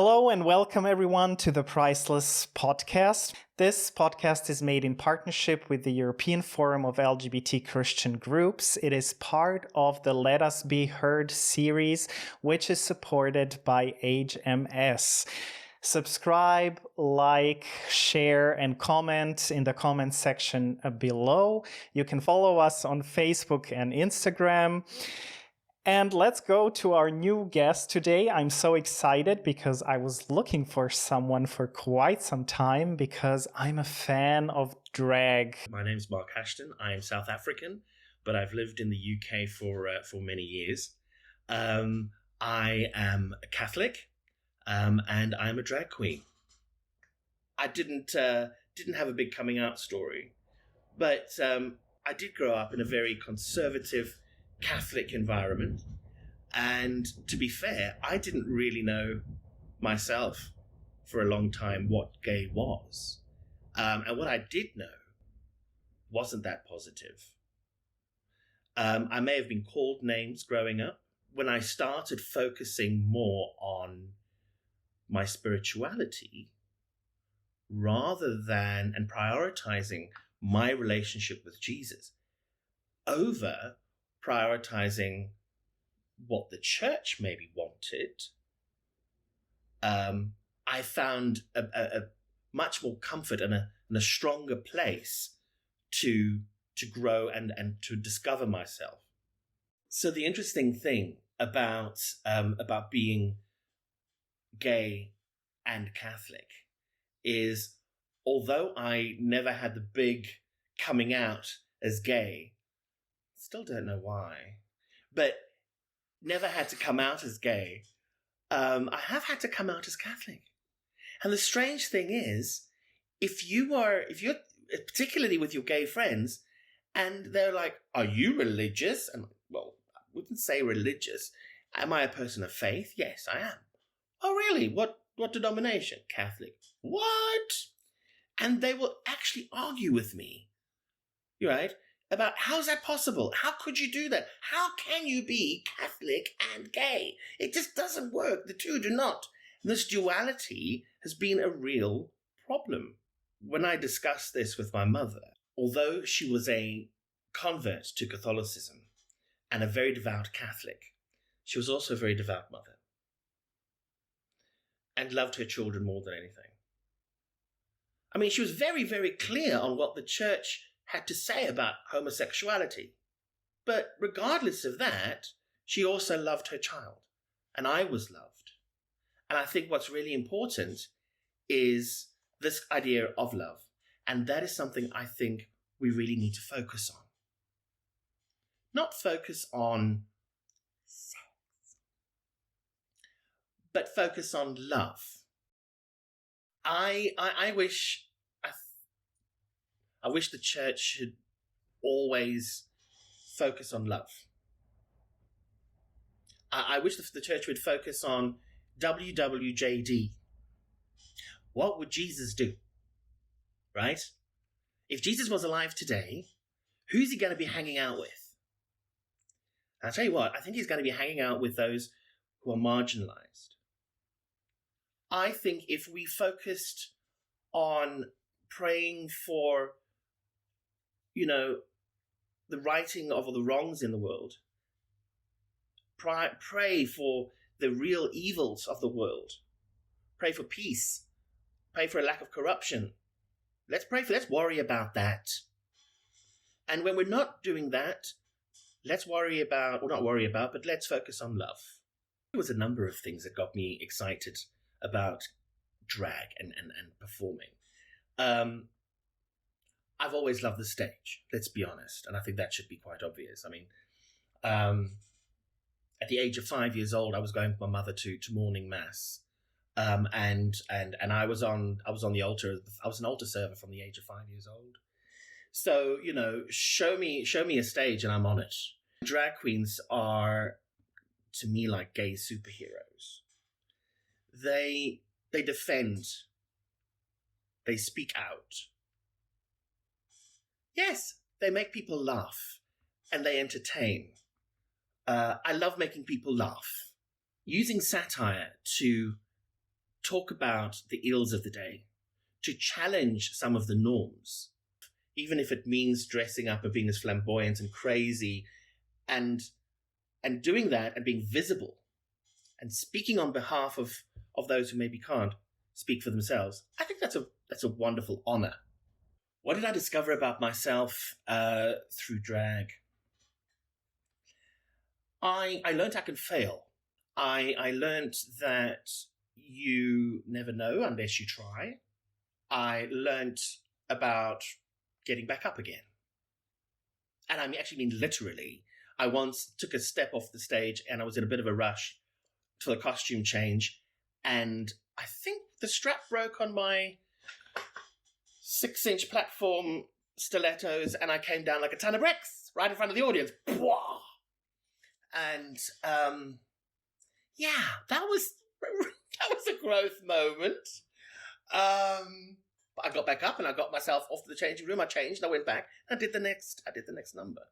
Hello and welcome everyone to the Priceless podcast. This podcast is made in partnership with the European Forum of LGBT Christian Groups. It is part of the Let Us Be Heard series, which is supported by HMS. Subscribe, like, share, and comment in the comment section below. You can follow us on Facebook and Instagram. And let's go to our new guest today. I'm so excited because I was looking for someone for quite some time because I'm a fan of drag. My name's Mark Ashton. I am South African, but I've lived in the UK for many years. I am a Catholic, and I'm a drag queen. I didn't have a big coming out story, but I did grow up in a very conservative Catholic environment, and to be fair, I didn't really know myself for a long time what gay was, and what I did know wasn't that positive. I may have been called names growing up. When I started focusing more on my spirituality rather than and prioritizing my relationship with Jesus over prioritizing what the church maybe wanted, I found a much more comfort and a stronger place to grow and to discover myself. So the interesting thing about being gay and Catholic is, although I never had the big coming out as gay, still don't know why, but never had to come out as gay. I have had to come out as Catholic. And the strange thing is, if you're particularly with your gay friends, and they're like, "Are you religious?" And well, I wouldn't say religious. Am I a person of faith? Yes, I am. Oh, really? What denomination? Catholic. What? And they will actually argue with me, right? About how's that possible? How could you do that? How can you be Catholic and gay? It just doesn't work. The two do not. And this duality has been a real problem. When I discussed this with my mother, although she was a convert to Catholicism and a very devout Catholic, she was also a very devout mother and loved her children more than anything. I mean, she was very, very clear on what the church had to say about homosexuality. But regardless of that, she also loved her child. And I was loved. And I think what's really important is this idea of love. And that is something I think we really need to focus on. Not focus on sex, but focus on love. I wish the church should always focus on love. I wish the church would focus on WWJD. What would Jesus do? Right? If Jesus was alive today, who's he going to be hanging out with? I'll tell you what, I think he's going to be hanging out with those who are marginalized. I think if we focused on praying for the righting of all the wrongs in the world. Pray for the real evils of the world. Pray for peace. Pray for a lack of corruption. Let's worry about that. And when we're not doing that, let's focus on love. There was a number of things that got me excited about drag and performing. I've always loved the stage, let's be honest. And I think that should be quite obvious. I mean, at the age of 5 years old, I was going with my mother to morning mass. And I was on the altar. I was an altar server from the age of 5 years old. So, show me a stage and I'm on it. Drag queens are, to me, like gay superheroes. They defend. They speak out. Yes, they make people laugh and they entertain. I love making people laugh. Using satire to talk about the ills of the day, to challenge some of the norms, even if it means dressing up and being as flamboyant and crazy, and doing that and being visible and speaking on behalf of those who maybe can't speak for themselves. I think that's a wonderful honor. What did I discover about myself through drag? I learned I can fail. I learned that you never know unless you try. I learned about getting back up again. And I actually mean literally. I once took a step off the stage and I was in a bit of a rush for the costume change. And I think the strap broke on my 6-inch platform stilettos and I came down like a ton of bricks right in front of the audience. And that was a growth moment. But I got back up and I got myself off to the changing room. I changed, I went back, and I did the next number.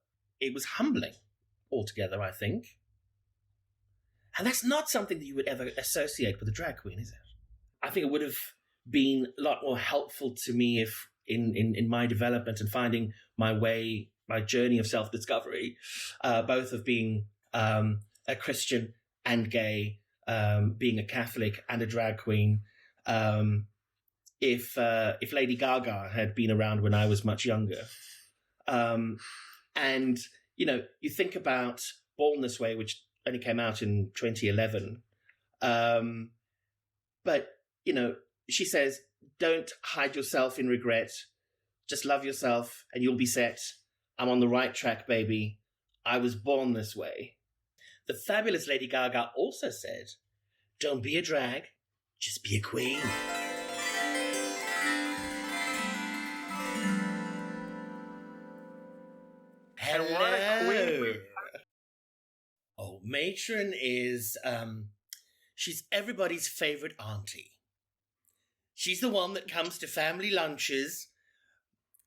It was humbling altogether, I think. And that's not something that you would ever associate with a drag queen, is it? I think it would have been a lot more helpful to me if in my development and finding my way, my journey of self-discovery, both of being a Christian and gay, being a Catholic and a drag queen, if Lady Gaga had been around when I was much younger. And, you think about Born This Way, which only came out in 2011. But, she says, don't hide yourself in regret. Just love yourself and you'll be set. I'm on the right track, baby. I was born this way. The fabulous Lady Gaga also said, don't be a drag, just be a queen. And what a queen. Oh, Matron is, she's everybody's favorite auntie. She's the one that comes to family lunches,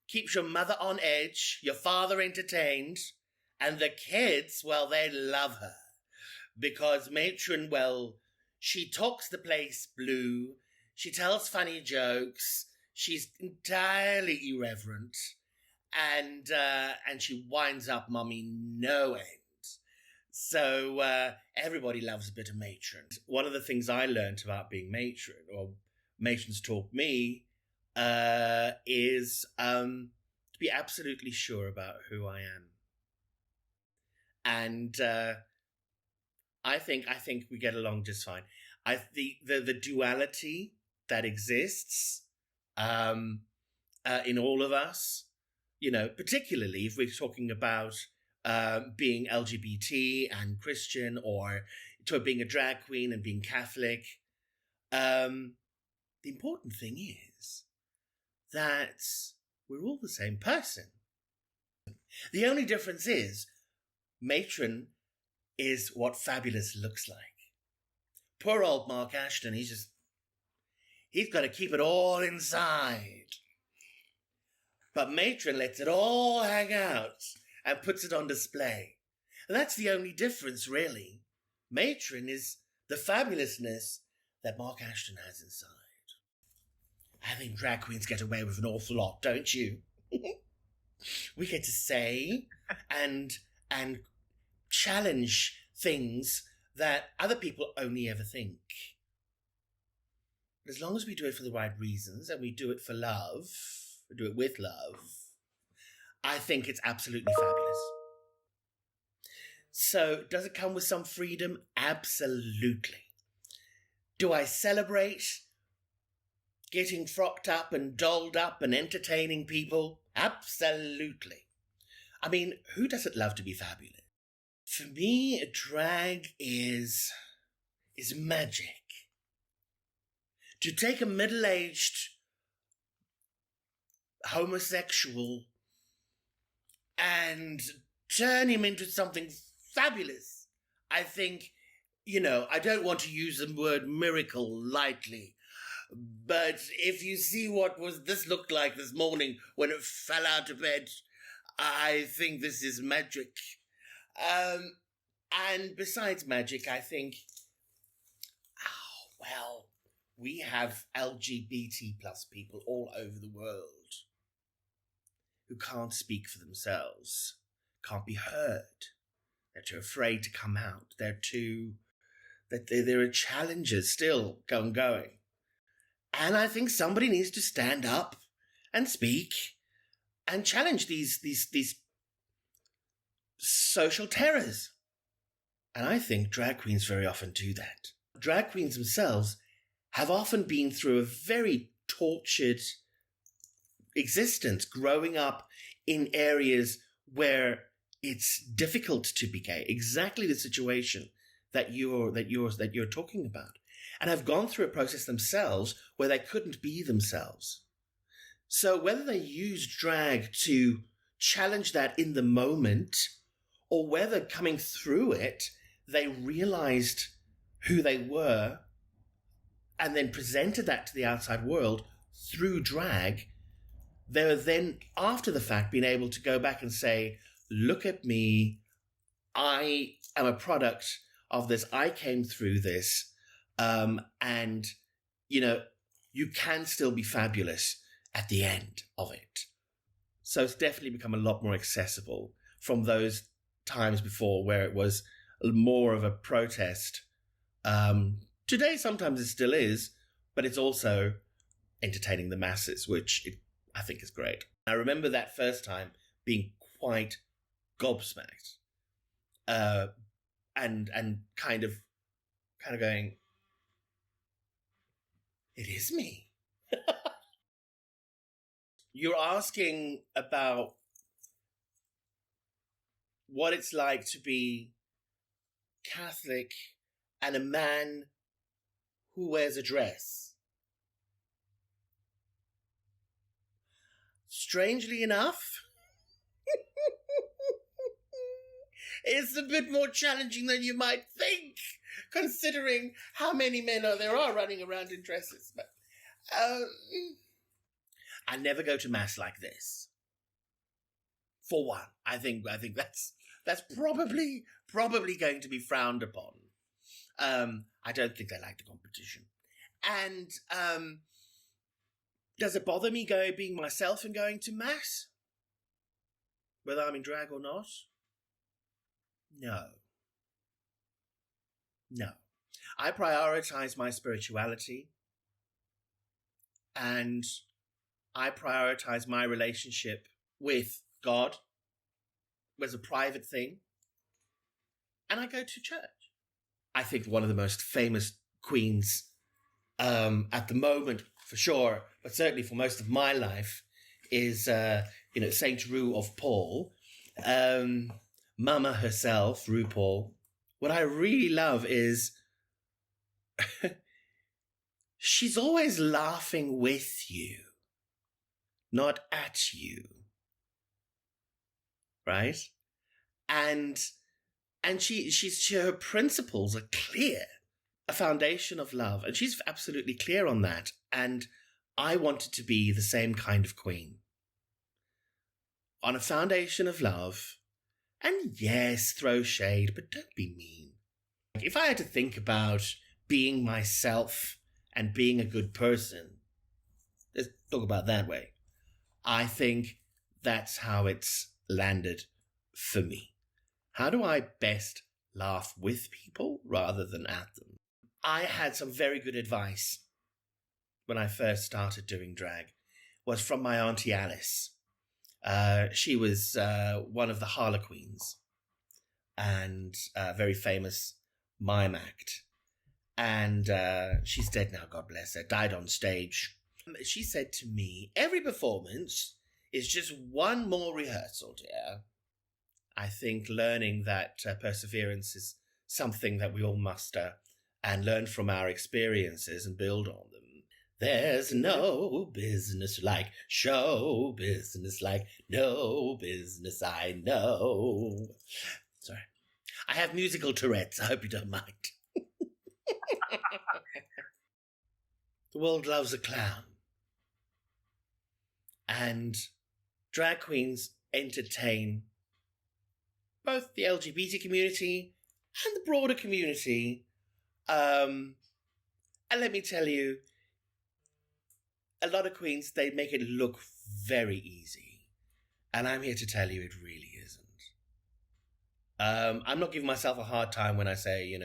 keeps your mother on edge, your father entertained, and the kids, well, they love her. Because Matron, well, she talks the place blue, she tells funny jokes, she's entirely irreverent, and she winds up Mummy no end. So everybody loves a bit of Matron. One of the things I learned about being Matron, or Matron's taught me, is to be absolutely sure about who I am. And I think we get along just fine. The duality that exists in all of us, particularly if we're talking about being LGBT and Christian, or to being a drag queen and being Catholic. The important thing is that we're all the same person. The only difference is Matron is what fabulous looks like. Poor old Mark Ashton, he's got to keep it all inside. But Matron lets it all hang out and puts it on display. And that's the only difference, really. Matron is the fabulousness that Mark Ashton has inside. I think drag queens get away with an awful lot, don't you? We get to say and challenge things that other people only ever think. But as long as we do it for the right reasons and we do it for love, we do it with love, I think it's absolutely fabulous. So, does it come with some freedom? Absolutely. Do I celebrate getting frocked up and dolled up and entertaining people? Absolutely. I mean, who doesn't love to be fabulous? For me, drag is magic. To take a middle-aged homosexual and turn him into something fabulous, I think, I don't want to use the word miracle lightly, but if you see what this looked like this morning when it fell out of bed, I think this is magic. And besides magic, I think, we have LGBT plus people all over the world who can't speak for themselves, can't be heard. They're too afraid to come out. There are challenges still going. And I think somebody needs to stand up and speak and challenge these social terrors. And I think drag queens very often do that. Drag queens themselves have often been through a very tortured existence, growing up in areas where it's difficult to be gay. Exactly the situation that you're talking about, and have gone through a process themselves where they couldn't be themselves. So whether they used drag to challenge that in the moment, or whether coming through it, they realized who they were and then presented that to the outside world through drag, they're then, after the fact, being able to go back and say, look at me, I am a product of this, I came through this, and, you can still be fabulous at the end of it. So it's definitely become a lot more accessible from those times before where it was more of a protest. Today, sometimes it still is, but it's also entertaining the masses, which I think is great. I remember that first time being quite gobsmacked, and kind of going, it is me. You're asking about what it's like to be Catholic and a man who wears a dress. Strangely enough, it's a bit more challenging than you might think, considering how many men there are running around in dresses. But I never go to mass like this. For one, I think that's probably going to be frowned upon. I don't think they like the competition. And does it bother me being myself and going to mass, whether I'm in drag or not? No. I prioritize my spirituality, and I prioritize my relationship with God as a private thing, and I go to church. I think one of the most famous queens at the moment, for sure, but certainly for most of my life, is Saint Rue of Paul, Mama herself, RuPaul. What I really love is she's always laughing with you, not at you, right? And her principles are clear, a foundation of love, and she's absolutely clear on that. And I wanted to be the same kind of queen, on a foundation of love. And yes, throw shade, but don't be mean. If I had to think about being myself and being a good person, let's talk about that way, I think that's how it's landed for me. How do I best laugh with people rather than at them? I had some very good advice when I first started doing drag, was from my auntie Alice. She was one of the Harlequins and a very famous mime act. And she's dead now, God bless her, died on stage. She said to me, every performance is just one more rehearsal, dear. I think learning that perseverance is something that we all muster and learn from our experiences and build on them. There's no business like show business, like no business I know. Sorry. I have musical Tourette's. I hope you don't mind. The world loves a clown. And drag queens entertain both the LGBT community and the broader community. And let me tell you, a lot of queens, they make it look very easy. And I'm here to tell you it really isn't. I'm not giving myself a hard time when I say,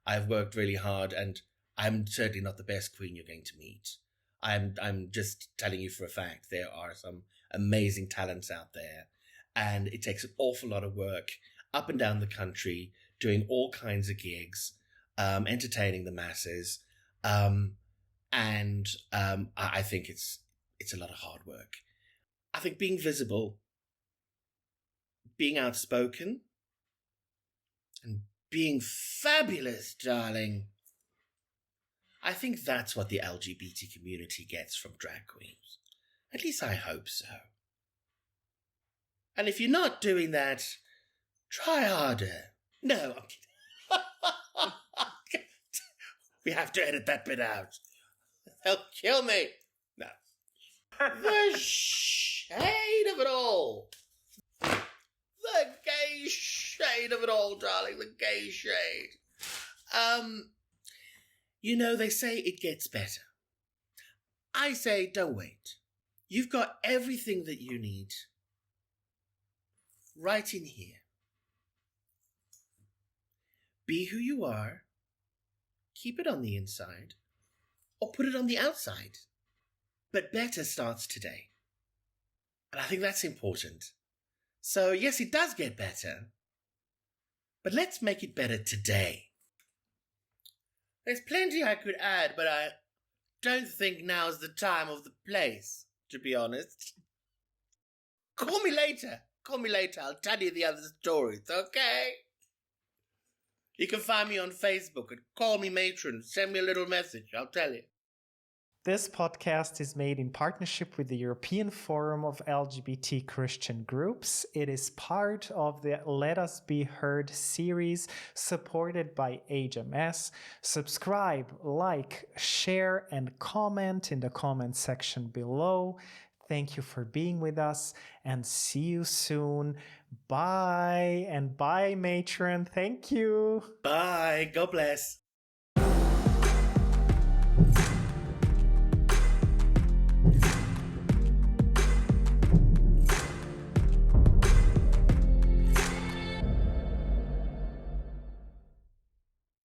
I've worked really hard and I'm certainly not the best queen you're going to meet. I'm just telling you for a fact there are some amazing talents out there, and it takes an awful lot of work up and down the country, doing all kinds of gigs, entertaining the masses, and I think it's a lot of hard work. I think being visible, being outspoken, and being fabulous, darling. I think that's what the LGBT community gets from drag queens. At least I hope so. And if you're not doing that, try harder. No, I'm kidding. We have to edit that bit out. They'll kill me. No. The shade of it all. The gay shade of it all, darling. The gay shade. They say it gets better. I say don't wait. You've got everything that you need right in here. Be who you are. Keep it on the inside. Or put it on the outside. But better starts today. And I think that's important. So yes, it does get better. But let's make it better today. There's plenty I could add, but I don't think now's the time or the place, to be honest. Call me later. I'll tell you the other stories, okay? You can find me on Facebook and call me Matron. Send me a little message. I'll tell you. This podcast is made in partnership with the European Forum of LGBT Christian Groups. It is part of the Let Us Be Heard series supported by HMS. Subscribe, like, share, and comment in the comment section below. Thank you for being with us and see you soon. Bye. And bye, Matron. Thank you. Bye. God bless.